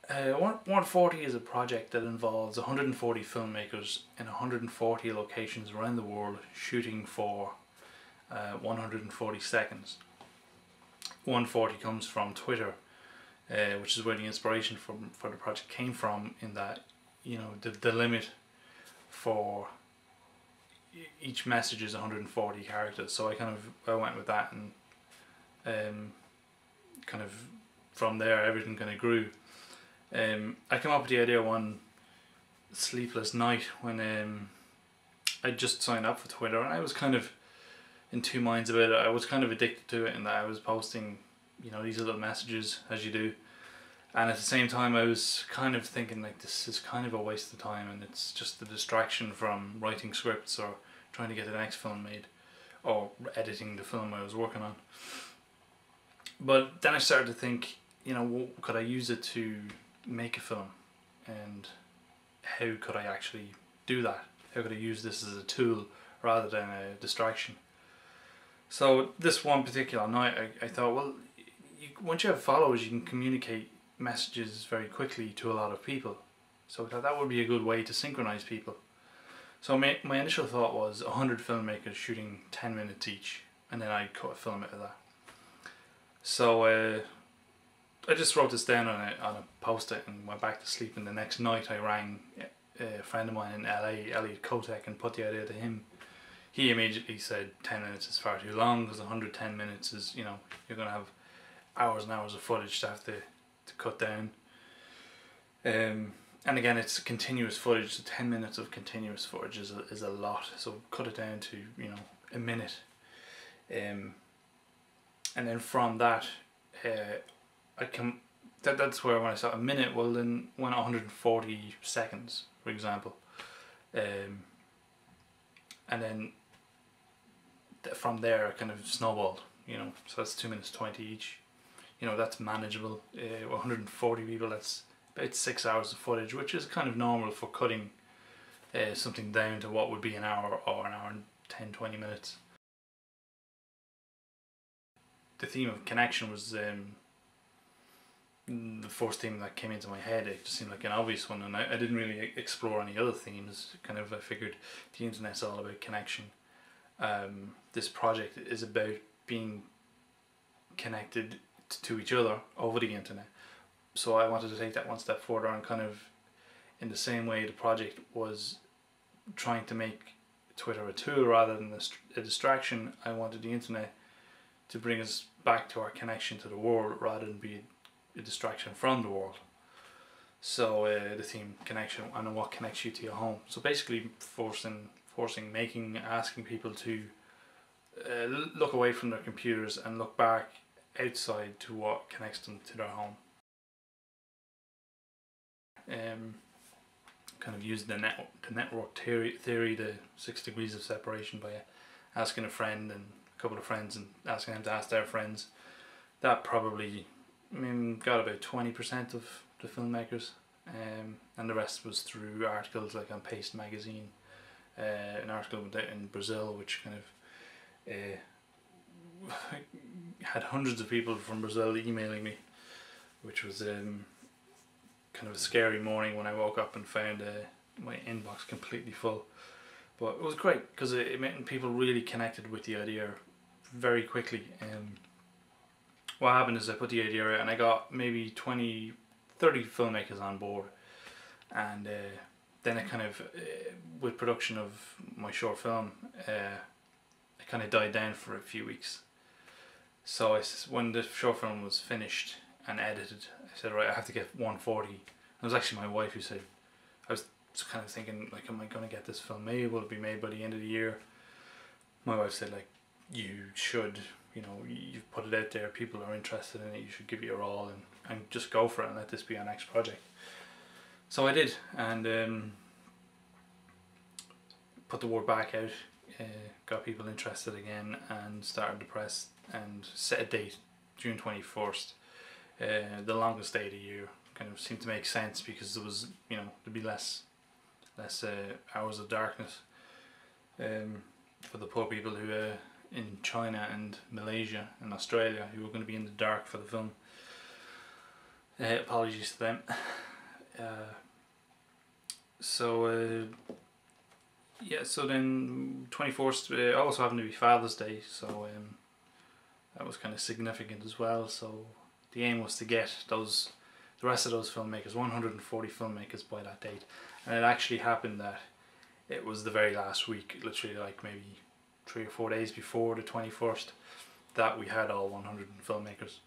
140 is a project that involves 140 filmmakers in 140 locations around the world shooting for 140 seconds. 140 comes from Twitter, which is where the inspiration for the project came from, in that, you know, the limit for each message is 140 characters. So I went with that, and kind of from there everything kind of grew. I came up with the idea one sleepless night when I just signed up for Twitter, and I was kind of in two minds about it. I was kind of addicted to it in that I was posting, you know, these little messages as you do, and at the same time I was kind of thinking like, this is kind of a waste of time, and it's just a distraction from writing scripts or trying to get the next film made or editing the film I was working on. But then I started to think, you know, could I use it to make a film, and how could I actually do that? How could I use this as a tool rather than a distraction? So this one particular night I thought, well, once you have followers you can communicate messages very quickly to a lot of people, so I thought that would be a good way to synchronize people. So my initial thought was 100 filmmakers shooting 10 minutes each, and then I'd cut a film out of that. So I just wrote this down on a post-it and went back to sleep, and the next night I rang a friend of mine in LA, Elliot Kotek, and put the idea to him. He immediately said 10 minutes is far too long, because 110 minutes is, you know, you're going to have hours and hours of footage to have to cut down. And again, it's continuous footage, so 10 minutes of continuous footage is a lot, so cut it down to, you know, a minute. And then from that, that's where when I saw a minute, well then went 140 seconds, for example. And then from there it kind of snowballed, you know, so that's 2 minutes 20 each. You know, that's manageable. 140 people, that's about 6 hours of footage, which is kind of normal for cutting something down to what would be an hour or an hour and 10-20 minutes. The theme of connection was the first theme that came into my head. It just seemed like an obvious one, and I didn't really explore any other themes. Kind of, I figured the internet's all about connection. This project is about being connected to each other over the internet. So I wanted to take that one step further, and kind of in the same way the project was trying to make Twitter a tool rather than a distraction, I wanted the internet to bring us back to our connection to the world rather than be a distraction from the world. So the theme connection, and what connects you to your home. So basically asking people to look away from their computers and look back outside to what connects them to their home. Kind of using the network theory, the 6 degrees of separation, by asking a friend and a couple of friends and asking them to ask their friends. That probably, I mean, got about 20% of the filmmakers, and the rest was through articles like on Paste magazine, an article in Brazil which kind of had hundreds of people from Brazil emailing me, which was kind of a scary morning when I woke up and found my inbox completely full. But it was great because it meant people really connected with the idea very quickly. What happened is I put the idea out and I got maybe 20-30 filmmakers on board, and then it kind of, with production of my short film, it kind of died down for a few weeks. So when the short film was finished and edited, I said, right, I have to get 140. It was actually my wife who said, I was kind of thinking, like, am I going to get this film made? Will it be made by the end of the year? My wife said, like, you should, you know, you've put it out there, people are interested in it, you should give it your all and just go for it and let this be our next project. So I did, and put the word back out, got people interested again, and started the press and set a date, June 21st, the longest day of the year. Kind of seemed to make sense because there was, you know, there'd be less hours of darkness for the poor people who in China and Malaysia and Australia who were going to be in the dark for the film. Apologies to them. So yeah, so then 24th also happened to be Father's Day, so that was kind of significant as well. So the aim was to get the rest of those filmmakers, 140 filmmakers by that date, and it actually happened that it was the very last week, literally like maybe 3 or 4 days before the 21st, that we had all 140 filmmakers.